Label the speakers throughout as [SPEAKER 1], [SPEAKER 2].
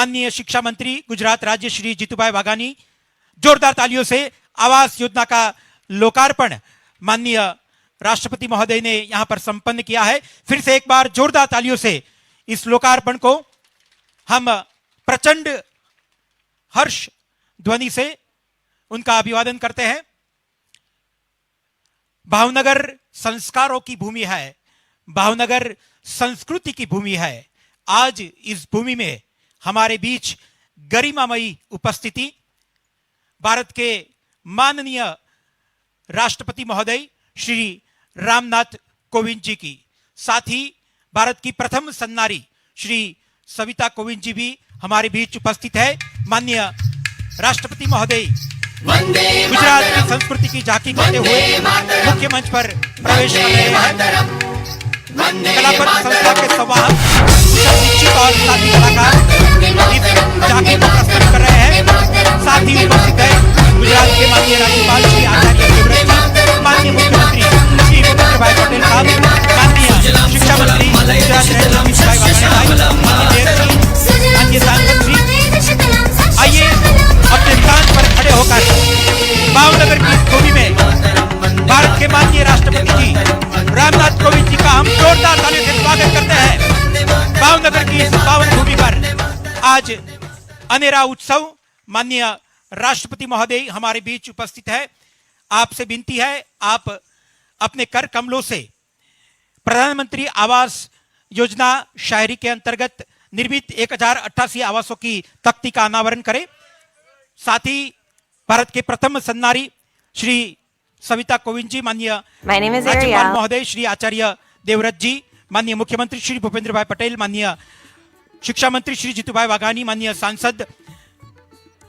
[SPEAKER 1] माननीय शिक्षा मंत्री गुजरात राज्य श्री जीतूभाई वाघानी, जोरदार तालियों से आवास योजना का लोकार्पण माननीय राष्ट्रपति महोदय ने यहां पर संपन्न किया है। फिर से एक बार जोरदार तालियों से इस लोकार्पण को हम प्रचंड हर्ष ध्वनि से उनका अभिवादन करते हैं। भावनगर संस्कारों की भूमि है, भावनगर संस्कृति की भूमि है। आज इस भूमि में हमारे बीच गरिमामयी उपस्थिति भारत के माननीय राष्ट्रपति महोदय श्री रामनाथ कोविंद जी की, साथ ही भारत की प्रथम सन्नारी श्री सविता कोविंद जी भी हमारे बीच उपस्थित है। माननीय राष्ट्रपति महोदय गुजरात की संस्कृति की झांकी करते हुए मुख्य मंच पर प्रवेश कर रहे हैं। कलापथ संस्था के संवाहक शिक्षित और साथी कलाकार इस झांकी को प्रस्तुत कर रहे हैं। साथ ही उपस्थित है गुजरात के माननीय राज्यपाल श्री आचार्य देवव्रत जी, माननीय मुख्यमंत्री श्री भूपेंद्र भाई पटेल साहब, माननीय शिक्षा मंत्री गुजरात भाई अन्य सांसद श्री। आइए अपने स्थान पर खड़े होकर भावनगर की भूमि में भारत के माननीय राष्ट्रपति जी रामनाथ कोविंद जी का हम जोरदार तालियों से स्वागत करते हैं। भावनगर की इस पावन भूमि पर आज अनेरा उत्सव, माननीय राष्ट्रपति महोदय हमारे बीच उपस्थित है। आपसे विनती है, आप अपने कर कमलों से प्रधानमंत्री आवास योजना शहरी के अंतर्गत निर्मित 1088 आवासों की तख्ती का अनावरण करें। साथ ही भारत के प्रथम सन्नारी श्री सविता कोविंद जी, माननीय राज्यपाल महोदय श्री आचार्य देवव्रत जी, माननीय मुख्यमंत्री श्री भूपेंद्र भाई पटेल, माननीय शिक्षा मंत्री श्री जीतूभाई वाघानी, माननीय सांसद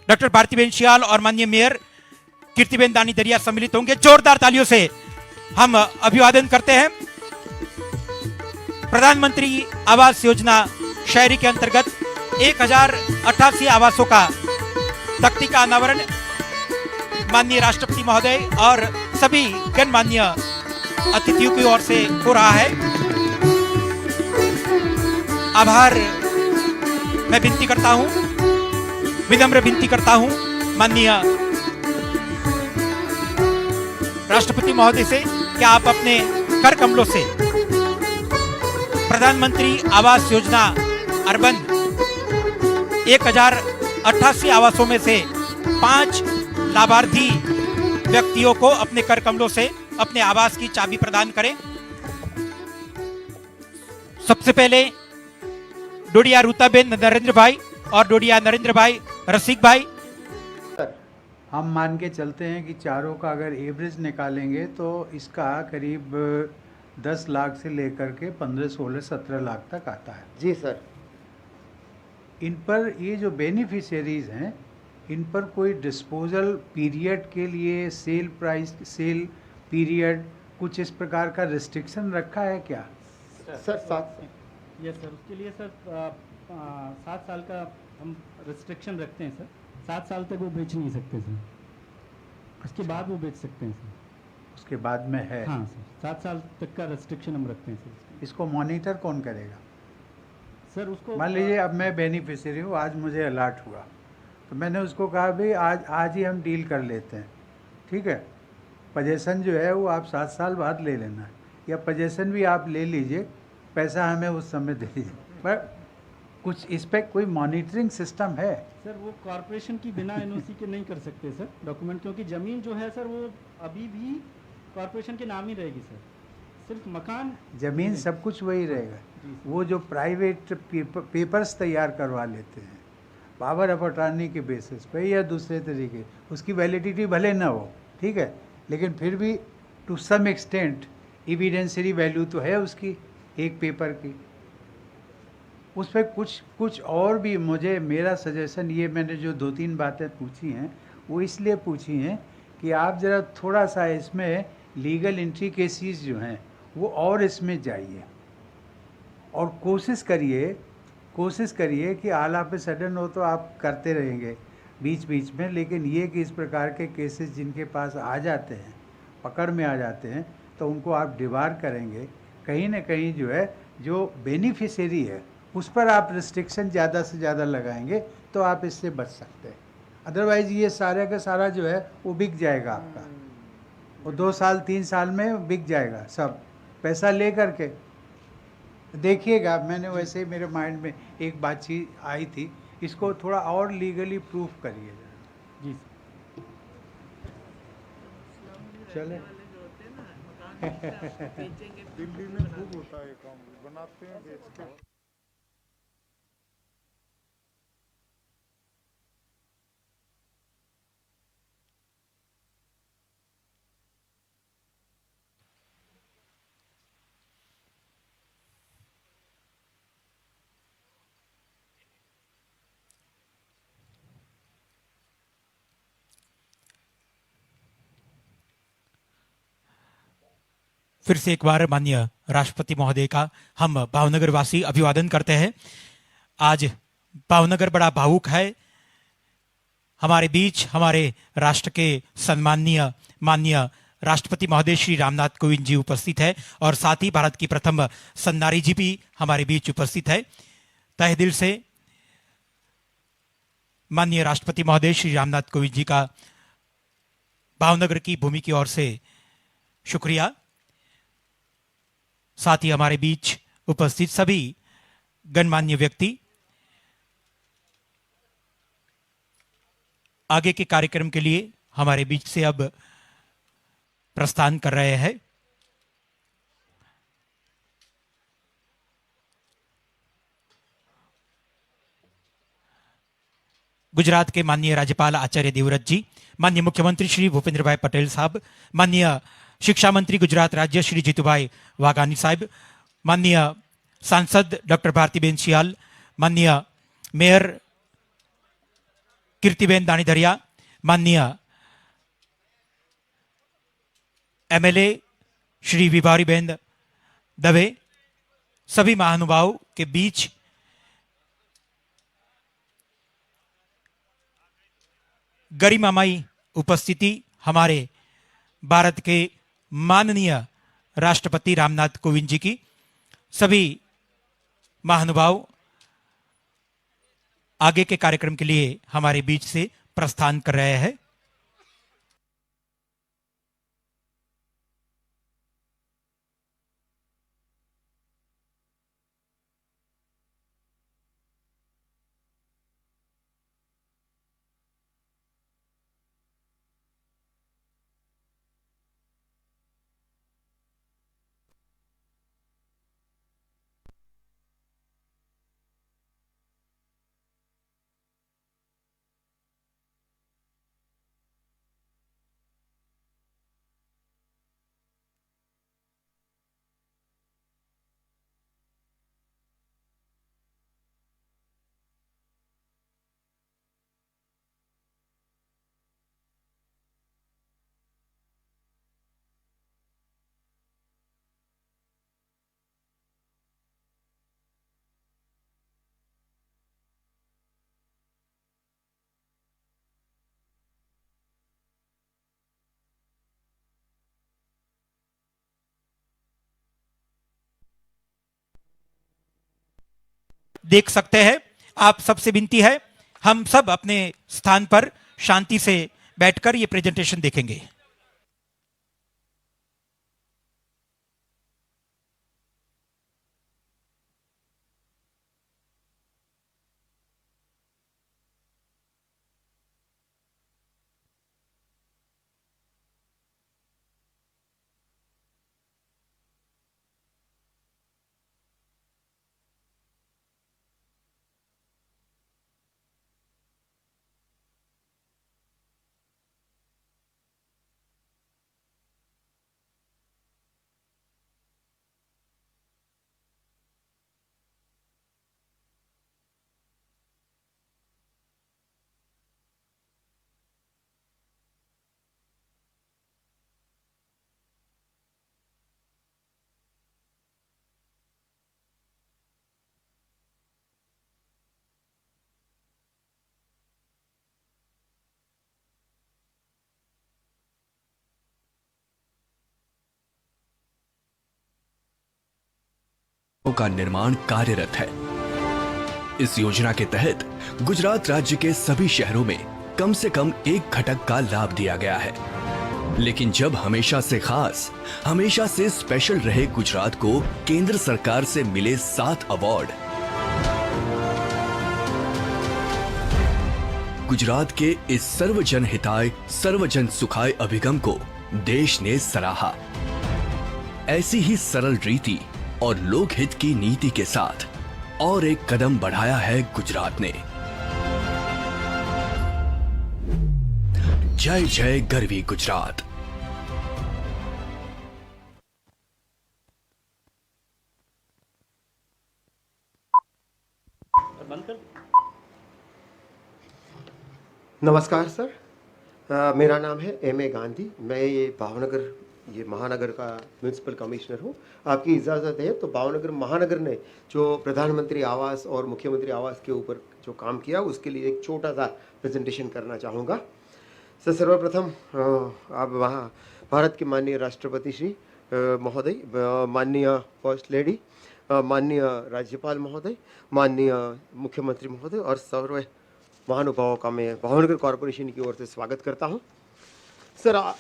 [SPEAKER 1] डॉक्टर भारतीबेन सियाल और माननीय मेयर कीर्तिबेन दानी दरिया सम्मिलित होंगे। जोरदार तालियों से हम अभिवादन करते हैं। प्रधानमंत्री आवास योजना शहरी के अंतर्गत 1088 आवासों का तख्ती का अनावरण माननीय राष्ट्रपति महोदय और सभी गणमान्य अतिथियों की ओर से हो रहा है। आभार मैं विनती करता हूं, विनम्र विनती करता हूं माननीय राष्ट्रपति महोदय से कि आप अपने कर कमलों से प्रधानमंत्री आवास योजना अर्बन 1088 आवासों में से 5 लाभार्थी व्यक्तियों को अपने कर कमलों से अपने आवास की चाबी प्रदान करें। सबसे पहले डोडिया रूताबेन नरेंद्र भाई और डोडिया नरेंद्र भाई रसिक भाई।
[SPEAKER 2] हम मान के चलते हैं कि चारों का अगर एवरेज निकालेंगे तो इसका करीब 10 लाख से लेकर के 15, 16, 17 लाख तक आता है।
[SPEAKER 3] जी सर।
[SPEAKER 2] इन पर ये जो बेनिफिशियरीज हैं, इन पर कोई डिस्पोजल पीरियड के लिए सेल प्राइस, सेल पीरियड कुछ इस प्रकार का रिस्ट्रिक्शन रखा है क्या?
[SPEAKER 3] सर 7
[SPEAKER 4] यस सर, उसके लिए सर 7 साल का हम रिस्ट्रिक्शन रखते हैं सर। 7 साल तक वो बेच नहीं सकते सर, उसके बाद वो बेच सकते हैं सर।
[SPEAKER 2] उसके बाद में है?
[SPEAKER 4] हाँ सर, 7 साल तक का रिस्ट्रिक्शन हम रखते हैं सर।
[SPEAKER 2] इसको मॉनिटर कौन करेगा?
[SPEAKER 4] सर उसको
[SPEAKER 2] मान लीजिए अब मैं बेनिफिशियरी हूँ, आज मुझे अलर्ट हुआ तो मैंने उसको कहा भाई आज ही हम डील कर लेते हैं, ठीक है, पोजीशन जो है वो आप 7 साल बाद ले लेना, या पोजीशन भी आप ले लीजिए, पैसा हमें उस समय दे दीजिए, पर कुछ इस पर कोई मॉनिटरिंग सिस्टम है?
[SPEAKER 4] सर वो कॉरपोरेशन की बिना एनओसी के नहीं कर सकते सर डॉक्यूमेंट, क्योंकि ज़मीन जो है सर वो अभी भी कॉरपोरेशन के नाम ही रहेगी सर, सिर्फ मकान
[SPEAKER 2] ज़मीन सब कुछ वही रहेगा। वो जो प्राइवेट पेपर्स तैयार करवा लेते हैं पावर ऑफ अटॉर्नी के बेसिस पे या दूसरे तरीके, उसकी वैलिडिटी भले ना हो, ठीक है, लेकिन फिर भी to some extent evidentiary value तो है उसकी, एक पेपर की। उस पर कुछ और भी मुझे, मेरा सजेशन ये, मैंने जो 2-3 बातें पूछी हैं वो इसलिए पूछी हैं कि आप ज़रा थोड़ा सा इसमें लीगल इंट्रिकेसीज जो हैं वो और इसमें जाइए और कोशिश करिए कि ऑल ऑफ ए सडन हो तो आप करते रहेंगे बीच बीच में, लेकिन ये कि इस प्रकार के केसेस जिनके पास आ जाते हैं, पकड़ में आ जाते हैं, तो उनको आप डिबार करेंगे। कहीं ना कहीं जो है, जो बेनिफिशियरी है उस पर आप रिस्ट्रिक्शन ज़्यादा से ज़्यादा लगाएंगे तो आप इससे बच सकते हैं। अदरवाइज़ ये सारा का सारा जो है वो बिक जाएगा आपका, वो 2 साल 3 साल में बिक जाएगा सब, पैसा ले करके। देखिएगा, मैंने वैसे ही मेरे माइंड में एक बातचीत आई थी, इसको थोड़ा और लीगली प्रूफ करिए जरा।
[SPEAKER 4] जी सर।
[SPEAKER 2] चले
[SPEAKER 3] दिल्ली में खूब होता है काम, बनाते हैं बेच के।
[SPEAKER 1] फिर से एक बार माननीय राष्ट्रपति महोदय का हम भावनगर वासी अभिवादन करते हैं। आज भावनगर बड़ा भावुक है। हमारे बीच हमारे राष्ट्र के सम्माननीय माननीय राष्ट्रपति महोदय श्री रामनाथ कोविंद जी उपस्थित है और साथ ही भारत की प्रथम सन्नारी जी भी हमारे बीच उपस्थित है। तहे दिल से माननीय राष्ट्रपति महोदय श्री रामनाथ कोविंद जी का भावनगर की भूमि की ओर से शुक्रिया। साथ ही हमारे बीच उपस्थित सभी गणमान्य व्यक्ति आगे के कार्यक्रम के लिए हमारे बीच से अब प्रस्थान कर रहे हैं। गुजरात के माननीय राज्यपाल आचार्य देवव्रत जी, माननीय मुख्यमंत्री श्री भूपेंद्र भाई पटेल साहब, माननीय शिक्षा मंत्री गुजरात राज्य श्री जीतूभाई वाघानी साहब, माननीय सांसद डॉक्टर भारतीबेन सियाल, माननीय मेयर कीर्तिबेन दाणीधरिया, माननीय एमएलए श्री विभावरीबेन दवे, सभी महानुभावों के बीच गरिमामयी उपस्थिति हमारे भारत के माननीय राष्ट्रपति रामनाथ कोविंद जी की, सभी महानुभाव आगे के कार्यक्रम के लिए हमारे बीच से प्रस्थान कर रहे हैं। देख सकते हैं, आप सबसे विनती है, हम सब अपने स्थान पर शांति से बैठकर ये प्रेजेंटेशन देखेंगे।
[SPEAKER 5] का निर्माण कार्यरत है। इस योजना के तहत गुजरात राज्य के सभी शहरों में कम से कम एक घटक का लाभ दिया गया है। लेकिन जब हमेशा से खास, हमेशा से स्पेशल रहे गुजरात को केंद्र सरकार से मिले 7 अवार्ड, गुजरात के इस सर्वजन हिताय सर्वजन सुखाय अभिगम को देश ने सराहा। ऐसी ही सरल रीति और लोकहित की नीति के साथ और एक कदम बढ़ाया है गुजरात ने। जय जय गरवी गुजरात।
[SPEAKER 6] नमस्कार सर, मेरा नाम है M.A. गांधी। मैं ये भावनगर ये महानगर का म्यूनसिपल कमिश्नर हूँ। आपकी इजाज़त है तो भावनगर महानगर ने जो प्रधानमंत्री आवास और मुख्यमंत्री आवास के ऊपर जो काम किया उसके लिए एक छोटा सा प्रेजेंटेशन करना चाहूँगा। सर सर्वप्रथम आप वहाँ भारत के माननीय राष्ट्रपति श्री महोदय, माननीय फर्स्ट लेडी, माननीय राज्यपाल महोदय, माननीय मुख्यमंत्री महोदय और सर्व महानुभावों का मैं भावनगर कॉरपोरेशन की ओर से स्वागत करता हूं। सर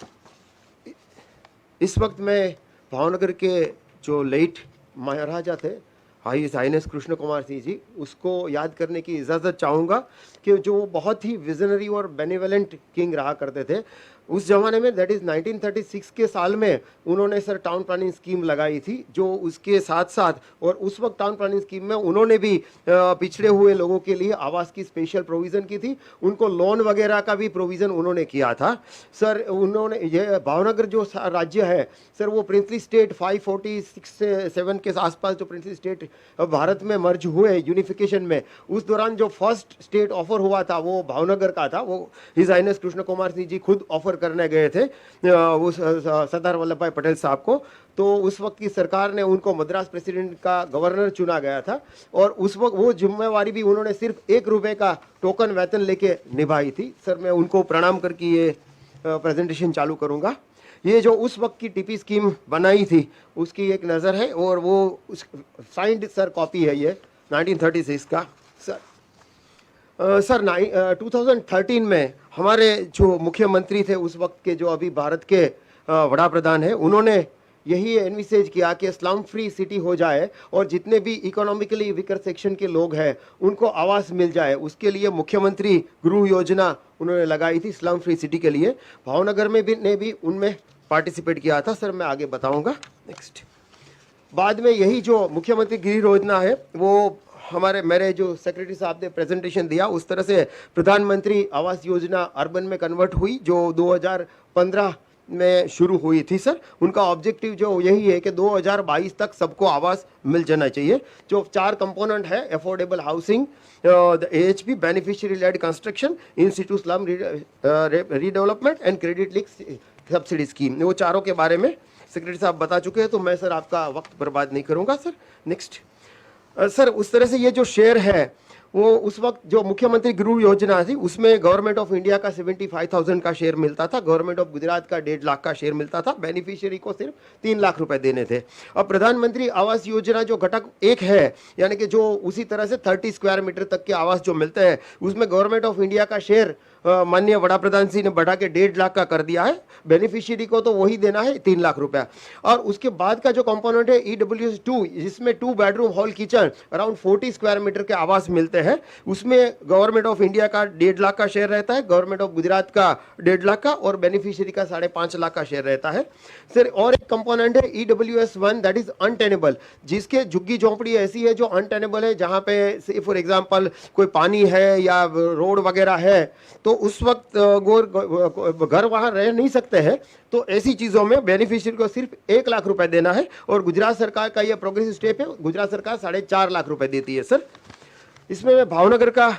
[SPEAKER 6] इस वक्त मैं भावनगर के जो लेट महाराजा थे हाईनेस कृष्ण कुमार सिंह जी, उसको याद करने की इजाज़त चाहूँगा कि जो बहुत ही विजनरी और बेनिवलेंट किंग रहा करते थे उस जमाने में, दैट इज़ 1936 के साल में उन्होंने सर टाउन प्लानिंग स्कीम लगाई थी। जो उसके साथ साथ और उस वक्त टाउन प्लानिंग स्कीम में उन्होंने भी पिछड़े हुए लोगों के लिए आवास की स्पेशल प्रोविज़न की थी, उनको लोन वगैरह का भी प्रोविज़न उन्होंने किया था। सर उन्होंने ये भावनगर जो राज्य है सर वो प्रिंसली स्टेट 547 के आसपास जो प्रिंसली स्टेट भारत में मर्ज हुए यूनिफिकेशन में, उस दौरान जो फर्स्ट स्टेट ऑफर हुआ था वो भावनगर का था। वो हिज हाइनेस कृष्ण कुमार सिंह जी खुद ऑफर करने गए थे वो सरदार वल्लभ भाई पटेल साहब को। तो उस वक्त की सरकार ने उनको मद्रास प्रेसिडेंट का गवर्नर चुना गया था और उस वक्त वो जिम्मेवारी भी उन्होंने सिर्फ 1 रुपये का टोकन वेतन लेके निभाई थी। सर मैं उनको प्रणाम करके ये प्रेजेंटेशन चालू करूँगा। ये जो उस वक्त की टीपी स्कीम बनाई थी उसकी एक नज़र है और वो साइंड सर कॉपी है ये 1936 का। सर 2013 में हमारे जो मुख्यमंत्री थे उस वक्त के, जो अभी भारत के वड़ा प्रधान हैं, उन्होंने यही एनविसेज किया कि स्लम फ्री सिटी हो जाए और जितने भी इकोनॉमिकली वीकर सेक्शन के लोग हैं उनको आवास मिल जाए। उसके लिए मुख्यमंत्री गृह योजना उन्होंने लगाई थी स्लम फ्री सिटी के लिए। भावनगर में भी ने भी उनमें पार्टिसिपेट किया था। सर मैं आगे बताऊंगा। नेक्स्ट, बाद में यही जो मुख्यमंत्री गृह योजना है वो मेरे जो सेक्रेटरी साहब ने प्रेजेंटेशन दिया उस तरह से प्रधानमंत्री आवास योजना अर्बन में कन्वर्ट हुई जो 2015 में शुरू हुई थी। सर उनका ऑब्जेक्टिव जो यही है कि 2022 तक सबको आवास मिल जाना चाहिए। जो 4 कंपोनेंट है, affordable housing, AHP beneficiary led construction, in situ slum redevelopment and credit link subsidy scheme, वो चारों के बारे में सेक्रेटरी साहब बता चुके हैं तो मैं सर आपका वक्त बर्बाद नहीं करूँगा। सर नेक्स्ट, सर उस तरह से ये जो शेयर है वो उस वक्त जो मुख्यमंत्री गृह योजना थी उसमें गवर्नमेंट ऑफ इंडिया का 75,000 का शेयर मिलता था, गवर्नमेंट ऑफ गुजरात का 1.5 लाख का शेयर मिलता था, बेनिफिशियरी को सिर्फ 3 लाख रुपए देने थे। अब प्रधानमंत्री आवास योजना जो घटक 1 है, यानी कि जो उसी तरह से 30 स्क्वायर मीटर तक के आवास जो मिलते हैं उसमें गवर्नमेंट ऑफ इंडिया का शेयर माननीय वड़ा प्रधान जी ने बढ़ा के 1.5 लाख का कर दिया है। बेनिफिशियरी को तो वही देना है 3 लाख रुपया। और उसके बाद का जो कंपोनेंट है EWS 2, जिसमें 2 bedroom hall kitchen around 40 square metre के आवास मिलते हैं, उसमें गवर्नमेंट ऑफ इंडिया का 1.5 लाख का शेयर रहता है, गवर्नमेंट ऑफ गुजरात का 1.5 लाख का और बेनिफिशियरी का 5.5 लाख का शेयर रहता है। सर और एक कंपोनेंट है EWS 1, दैट इज अनटेनेबल, जिसके झुग्गी झोंपड़ी ऐसी है जो अनटेनेबल है, जहाँ पे फॉर एग्जाम्पल कोई पानी है या रोड वगैरह है तो उस वक्त घर वहाँ रह नहीं सकते हैं। तो ऐसी चीज़ों में बेनिफिशियरी को सिर्फ 1 लाख रुपए देना है और गुजरात सरकार का यह प्रोग्रेसिव स्टेप है, गुजरात सरकार 4.5 लाख रुपए देती है। सर इसमें मैं भावनगर का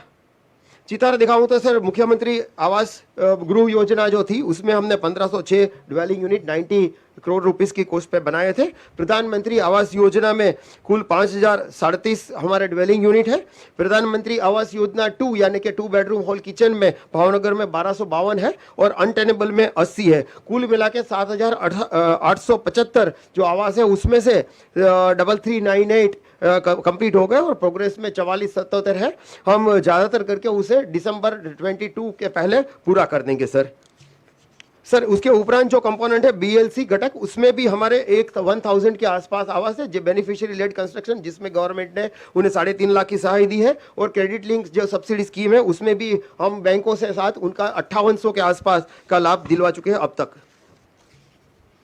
[SPEAKER 6] चितार दिखाऊं तो सर मुख्यमंत्री आवास गृह योजना जो थी उसमें हमने 1506 ड्वेलिंग यूनिट 90 करोड़ रुपीस की कोस्ट पे बनाए थे। प्रधानमंत्री आवास योजना में कुल 5037 हमारे ड्वेलिंग यूनिट है। प्रधानमंत्री आवास योजना 2 यानी कि 2 बेडरूम हॉल किचन में भावनगर में 1252 है और अनटेनेबल में 80 है। कुल मिला के 7875 जो आवास है उसमें से 3398 कंप्लीट हो गए और प्रोग्रेस में 44-77 है। हम ज़्यादातर करके उसे दिसंबर 22 के पहले पूरा कर देंगे सर। सर उसके उपरांत जो कंपोनेंट है BLC घटक, उसमें भी हमारे 1000 के आसपास आवास है जो बेनिफिशियरी लेड कंस्ट्रक्शन, जिसमें गवर्नमेंट ने उन्हें 3.5 लाख की सहायता दी है। और क्रेडिट लिंक जो सब्सिडी स्कीम है उसमें भी हम बैंकों से साथ उनका 5800 के आसपास का लाभ दिलवा चुके हैं अब तक।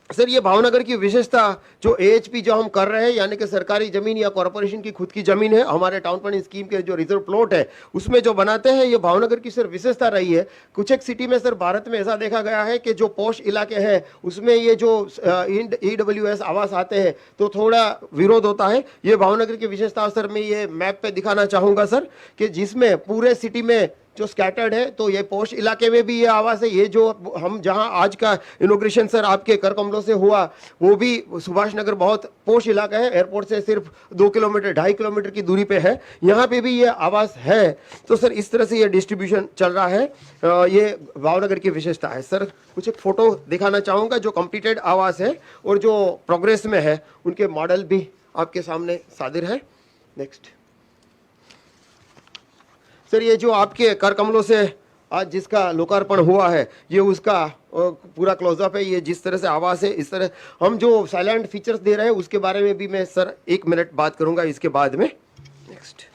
[SPEAKER 6] सर ये भावनगर की विशेषता जो AHP जो हम कर रहे हैं, यानी कि सरकारी जमीन या कॉर्पोरेशन की खुद की जमीन है, हमारे टाउन प्लानिंग स्कीम के जो रिजर्व प्लॉट है उसमें जो बनाते हैं, ये भावनगर की सर विशेषता रही है। कुछ एक सिटी में सर भारत में ऐसा देखा गया है कि जो पॉश इलाके हैं उसमें ये जो EWS आवास आते हैं तो थोड़ा विरोध होता है। ये भावनगर की विशेषता सर मैं ये मैप पे दिखाना चाहूँगा सर, कि जिसमें पूरे सिटी में जो स्कैटर्ड है, तो ये पोश इलाके में भी ये आवास है। ये जो हम जहां आज का इनोग्रेशन सर आपके कर कमलों से हुआ, वो भी सुभाष नगर बहुत पोश इलाका है, एयरपोर्ट से सिर्फ 2 किलोमीटर 2.5 किलोमीटर की दूरी पे है, यहाँ पे भी ये आवास है। तो सर इस तरह से ये डिस्ट्रीब्यूशन चल रहा है। ये भावनगर की विशेषता है। सर कुछ एक फोटो दिखाना चाहूँगा जो कंप्लीटेड आवास है और जो प्रोग्रेस में है, उनके मॉडल भी आपके सामने सादिर है। नेक्स्ट सर ये जो आपके कर कमलों से आज जिसका लोकार्पण हुआ है, ये उसका पूरा क्लोजअप है। ये जिस तरह से आवास है, इस तरह हम जो साइलेंट फीचर्स दे रहे हैं उसके बारे में भी मैं सर 1 मिनट बात करूंगा इसके बाद में। नेक्स्ट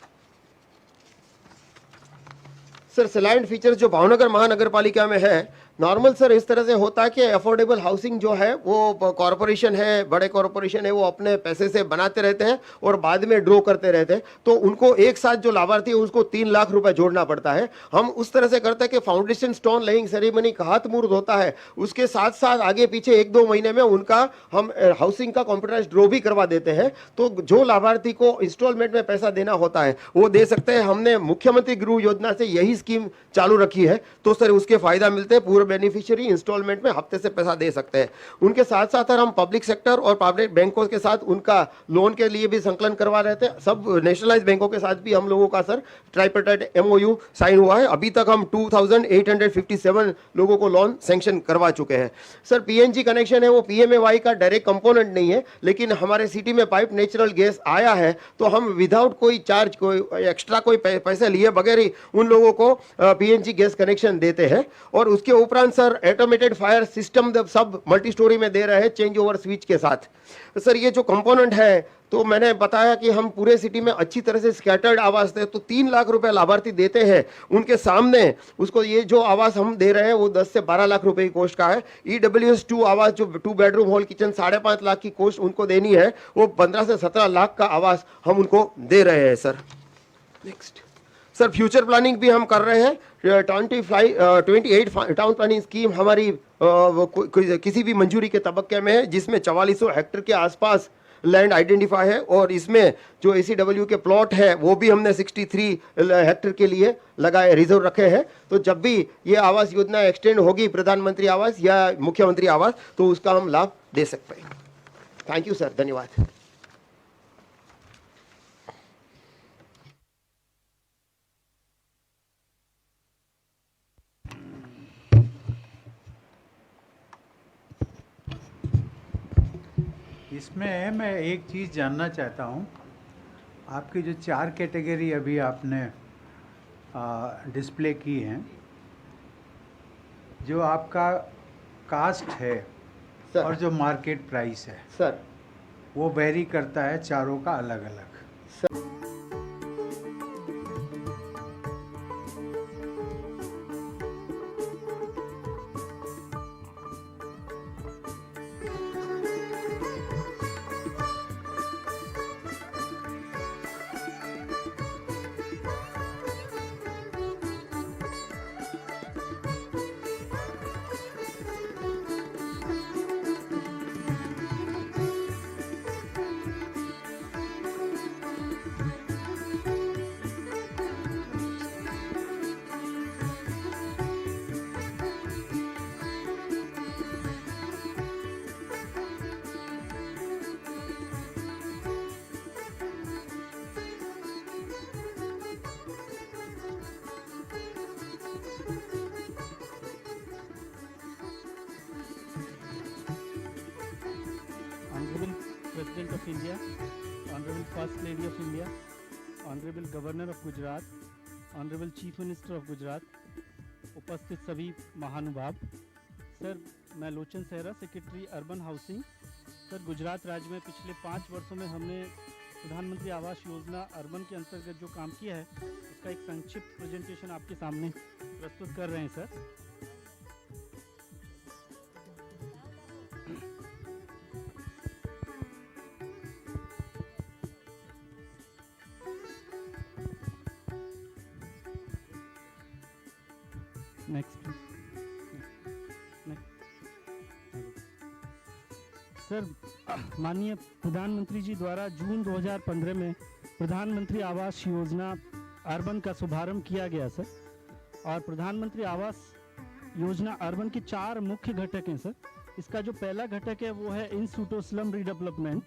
[SPEAKER 6] सर साइलेंट फीचर्स जो भावनगर महानगर पालिका में है, नॉर्मल सर इस तरह से होता है कि अफोर्डेबल हाउसिंग जो है वो कॉरपोरेशन है, बड़े कॉरपोरेशन है, वो अपने पैसे से बनाते रहते हैं और बाद में ड्रॉ करते रहते हैं, तो उनको एक साथ जो लाभार्थी है उसको 3 लाख रुपए जोड़ना पड़ता है। हम उस तरह से करते हैं कि फाउंडेशन स्टोन लेइंग सेरेमनी का हाथ मुहूर्त होता है, उसके साथ साथ आगे पीछे 1-2 महीने में उनका हम हाउसिंग का कंप्यूटराइज ड्रॉ भी करवा देते हैं। तो जो लाभार्थी को इंस्टॉलमेंट में पैसा देना होता है वो दे सकते हैं। हमने मुख्यमंत्री गृह योजना से यही स्कीम चालू रखी है, तो सर उसके फायदा मिलते हैं। पूरे बेनिफिशियरी इंस्टॉलमेंट में हफ्ते से पैसा दे सकते हैं। उनके साथ साथ हम पब्लिक सेक्टर और प्राइवेट बैंकों के साथ उनका लोन के लिए भी संकलन करवा रहे थे। सब नेशनलाइज बैंकों के साथ भी हम लोगों का सर ट्राइपेटेड MOU साइन हुआ है। अभी तक हम 2857 लोगों को लोन सैंक्शन करवा चुके हैं। सर PNG कनेक्शन है वो PMAY का डायरेक्ट कंपोनेंट नहीं है, लेकिन हमारे सिटी में पाइप नेचुरल गैस आया है, तो हम विदाउट कोई चार्ज, कोई एक्स्ट्रा कोई पैसे लिए बगैर ही उन लोगों को PNG गैस कनेक्शन देते हैं। और उसके उपरांत सर ऑटोमेटेड फायर सिस्टम सब मल्टी स्टोरी में दे रहे हैं चेंज ओवर स्विच के साथ। सर ये जो कंपोनेंट है, तो मैंने बताया कि हम पूरे सिटी में अच्छी तरह से स्कैटर्ड आवास दे, तो 3 लाख रुपए लाभार्थी देते हैं उनके सामने। उसको ये जो आवास हम दे रहे हैं वो 10 से 12 लाख रुपए की कॉस्ट का है। EWS 2 आवास जो 2 बेडरूम हॉल किचन 5.5 लाख की कॉस्ट उनको देनी है, वो 15 से 17 लाख का आवास हम उनको दे रहे हैं sir. Next sir future planning भी हम कर रहे हैं। 28 टाउन प्लानिंग स्कीम हमारी किसी भी मंजूरी के तबक्के में है, जिसमें 4400 हेक्टेयर के आसपास लैंड आइडेंटिफाई है। और इसमें जो ACW के प्लॉट है वो भी हमने 63 हेक्टेयर के लिए लगाए, रिजर्व रखे हैं। तो जब भी ये आवास योजना एक्सटेंड होगी, प्रधानमंत्री आवास या मुख्यमंत्री आवास, तो उसका हम लाभ दे सकते हैं। थैंक यू सर, धन्यवाद।
[SPEAKER 2] इसमें मैं एक चीज़ जानना चाहता हूँ, आपकी जो 4 कैटेगरी अभी आपने डिस्प्ले की हैं, जो आपका कास्ट है
[SPEAKER 6] सर,
[SPEAKER 2] और जो मार्केट प्राइस है
[SPEAKER 6] सर
[SPEAKER 2] वो वेरी करता है चारों का अलग अलग।
[SPEAKER 4] Honorable President of India, honourable first lady of India, honourable governor of Gujarat, honourable chief minister of Gujarat, उपस्थित सभी महानुभाव। सर, मैं लोचन सेहरा, secretary urban housing. Sir, Gujarat राज्य में पिछले 5 वर्षों में हमने प्रधानमंत्री आवास योजना अर्बन के अंतर्गत जो काम किया है उसका एक संक्षिप्त प्रेजेंटेशन आपके सामने प्रस्तुत कर रहे हैं सर। नेक्स्ट सर, माननीय प्रधानमंत्री जी द्वारा जून 2015 में प्रधानमंत्री आवास योजना अर्बन का शुभारंभ किया गया सर। और प्रधानमंत्री आवास योजना अर्बन के 4 मुख्य घटक हैं सर। इसका जो पहला घटक है वो है इन सूटो स्लम रीडेवलपमेंट।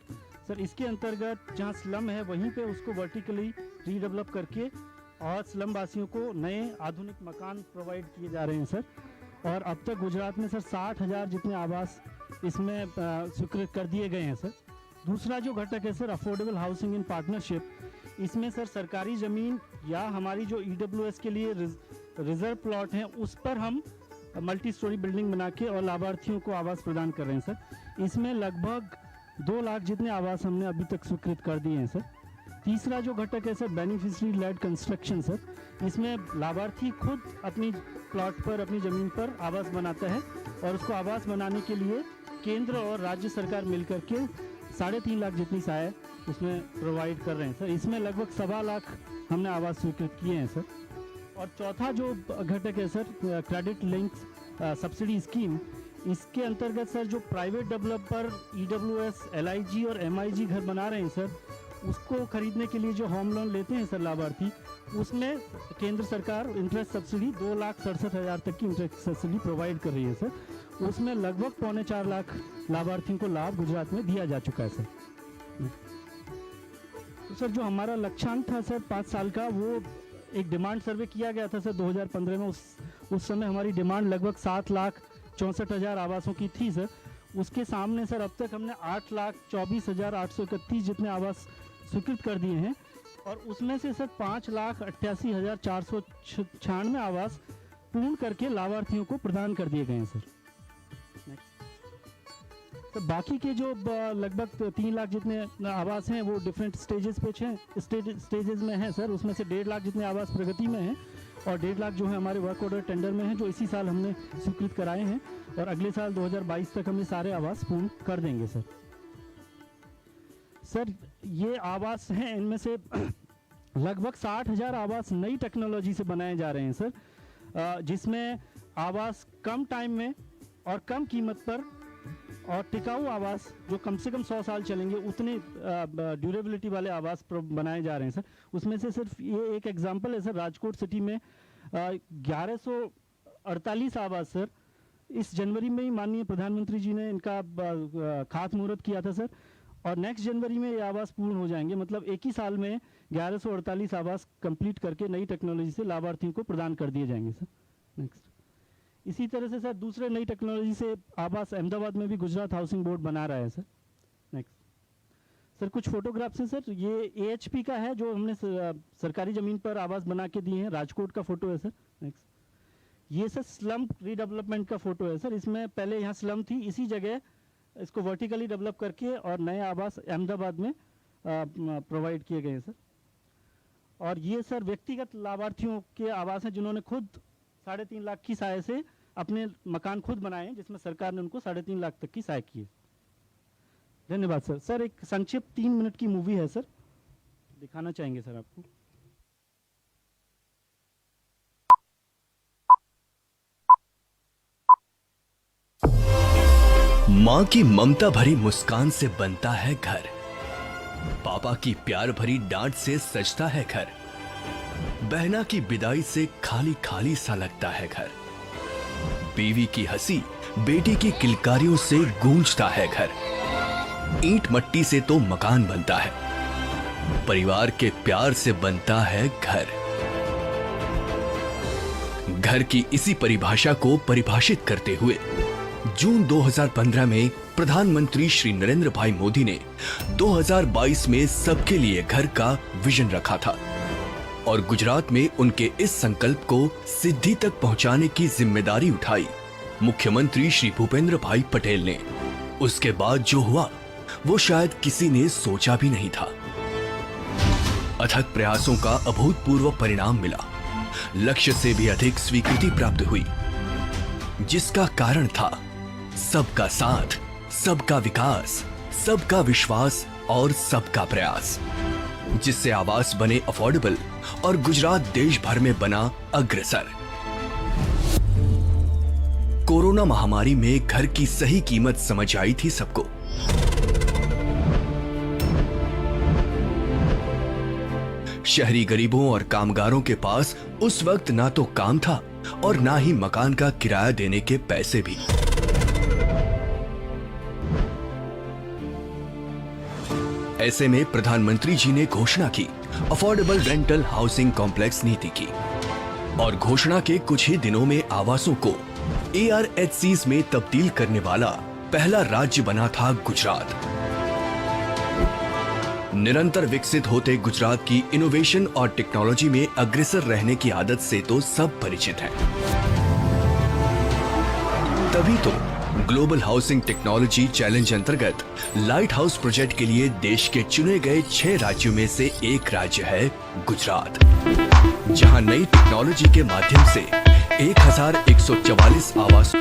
[SPEAKER 4] सर, इसके अंतर्गत जहां स्लम है वहीं पे उसको वर्टिकली रीडेवलप करके और स्लम वासियों को नए आधुनिक मकान प्रोवाइड किए जा रहे हैं सर। और अब तक गुजरात में सर 60,000 जितने आवास इसमें स्वीकृत कर दिए गए हैं सर। दूसरा जो घटक है sir affordable housing in partnership. इसमें सर सरकारी ज़मीन या हमारी जो EWS के लिए रिजर्व प्लॉट हैं उस पर हम मल्टी स्टोरी बिल्डिंग बना के और लाभार्थियों को आवास प्रदान कर रहे हैं सर। इसमें लगभग 2 लाख जितने आवास हमने अभी तक स्वीकृत कर दिए हैं सर। तीसरा जो घटक है sir beneficiary led construction sir. इसमें लाभार्थी खुद अपनी प्लॉट पर अपनी ज़मीन पर आवास बनाता है और उसको आवास बनाने के लिए केंद्र और राज्य सरकार मिलकर के 3.5 लाख जितनी सहायता उसमें प्रोवाइड कर रहे हैं सर। इसमें लगभग 1.25 लाख हमने आवास स्वीकृत किए हैं सर। और चौथा जो घटक है sir credit link subsidy scheme. इसके अंतर्गत सर जो प्राइवेट डेवलपर EWS, LIG और MIG घर बना रहे हैं सर, उसको खरीदने के लिए जो होम लोन लेते हैं सर लाभार्थी, उसमें केंद्र सरकार इंटरेस्ट सब्सिडी 2,67,000 तक की इंटरेस्ट सब्सिडी प्रोवाइड कर रही है सर। उसमें लगभग 3.25 लाख लाभार्थियों को लाभ गुजरात में दिया जा चुका है सर। तो सर जो हमारा लक्ष्यांक था सर 5 साल का, वो एक डिमांड सर्वे किया गया था सर 2015 में। उस समय हमारी डिमांड लगभग 7,64,000 आवासों की थी सर। उसके सामने सर अब तक हमने 8,24,831 जितने आवास स्वीकृत कर दिए हैं और उसमें से सर 5,88,496 आवास पूर्ण करके लाभार्थियों को प्रदान कर दिए गए हैं सर। तो बाकी के जो लगभग 3 लाख जितने आवास हैं वो डिफरेंट स्टेजेस पे स्टेजेस में हैं सर। उसमें से 1.5 लाख जितने आवास प्रगति में हैं और 1.5 लाख जो है हमारे वर्क ऑर्डर टेंडर में हैं, जो इसी साल हमने स्वीकृत कराए हैं और अगले साल 2022 तक हम ये सारे आवास पूर्ण कर देंगे सर। सर ये आवास हैं, इनमें से लगभग 60,000 आवास नई टेक्नोलॉजी से बनाए जा रहे हैं सर, जिसमें आवास कम टाइम में और कम कीमत पर और टिकाऊ आवास जो कम से कम 100 साल चलेंगे उतने ड्यूरेबिलिटी वाले आवास बनाए जा रहे हैं सर। उसमें से सिर्फ ये एक एग्जांपल है सर, राजकोट सिटी में 1148 आवास सर इस जनवरी में ही माननीय प्रधानमंत्री जी ने इनका खातमुहूर्त किया था सर और नेक्स्ट जनवरी में ये आवास पूर्ण हो जाएंगे। मतलब एक ही साल में 1148 आवास कंप्लीट करके नई टेक्नोलॉजी से लाभार्थियों को प्रदान कर दिए जाएंगे सर। नेक्स्ट, इसी तरह से सर दूसरे नई टेक्नोलॉजी से आवास अहमदाबाद में भी गुजरात हाउसिंग बोर्ड बना रहा है सर। नेक्स्ट सर कुछ फोटोग्राफ्स हैं सर, ये AHP का है जो हमने सरकारी ज़मीन पर आवास बना के दिए हैं। राजकोट का फोटो है सर। नेक्स्ट, ये सर स्लम रीडेवलपमेंट का फोटो है सर। इसमें पहले यहाँ स्लम थी, इसी जगह इसको वर्टिकली डेवलप करके और नए आवास अहमदाबाद में प्रोवाइड किए गए हैं सर। और ये सर व्यक्तिगत लाभार्थियों के आवास हैं जिन्होंने खुद 3.5 लाख की सहायता से अपने मकान खुद बनाए हैं, जिसमें सरकार ने उनको 3.5 लाख तक की सहायता की है। धन्यवाद सर। सर एक संक्षिप्त 3 मिनट की मूवी है सर, दिखाना चाहेंगे सर आपको।
[SPEAKER 5] माँ की ममता भरी मुस्कान से बनता है घर, पापा की प्यार भरी डांट से सजता है घर, बहना की विदाई से खाली खाली सा लगता है घर, बीवी की हंसी बेटी की किलकारियों से गूंजता है घर। ईंट मट्टी से तो मकान बनता है, परिवार के प्यार से बनता है घर। घर की इसी परिभाषा को परिभाषित करते हुए जून 2015 में प्रधानमंत्री श्री नरेंद्र भाई मोदी ने 2022 में सबके लिए घर का विजन रखा था और गुजरात में उनके इस संकल्प को सिद्धि तक पहुंचाने की जिम्मेदारी उठाई मुख्यमंत्री श्री भूपेंद्र भाई पटेल ने। उसके बाद जो हुआ वो शायद किसी ने सोचा भी नहीं था। अथक प्रयासों का अभूतपूर्व परिणाम मिला, लक्ष्य से भी अधिक स्वीकृति प्राप्त हुई, जिसका कारण था सबका साथ, सबका विकास, सबका विश्वास और सबका प्रयास, जिससे आवास बने अफोर्डेबल और गुजरात देश भर में बना अग्रसर। कोरोना महामारी में घर की सही कीमत समझ आई थी सबको। शहरी गरीबों और कामगारों के पास उस वक्त ना तो काम था और ना ही मकान का किराया देने के पैसे भी। ऐसे में प्रधानमंत्री जी ने घोषणा की अफोर्डेबल रेंटल हाउसिंग कॉम्प्लेक्स नीति की और घोषणा के कुछ ही दिनों में आवासों को ARHCs में तब्दील करने वाला पहला राज्य बना था गुजरात। निरंतर विकसित होते गुजरात की इनोवेशन और टेक्नोलॉजी में अग्रसर रहने की आदत से तो सब परिचित हैं। तभी तो ग्लोबल हाउसिंग टेक्नोलॉजी चैलेंज अंतर्गत लाइट हाउस प्रोजेक्ट के लिए देश के चुने गए 6 राज्यों में से एक राज्य है गुजरात, जहां नई टेक्नोलॉजी के माध्यम से 1144 आवास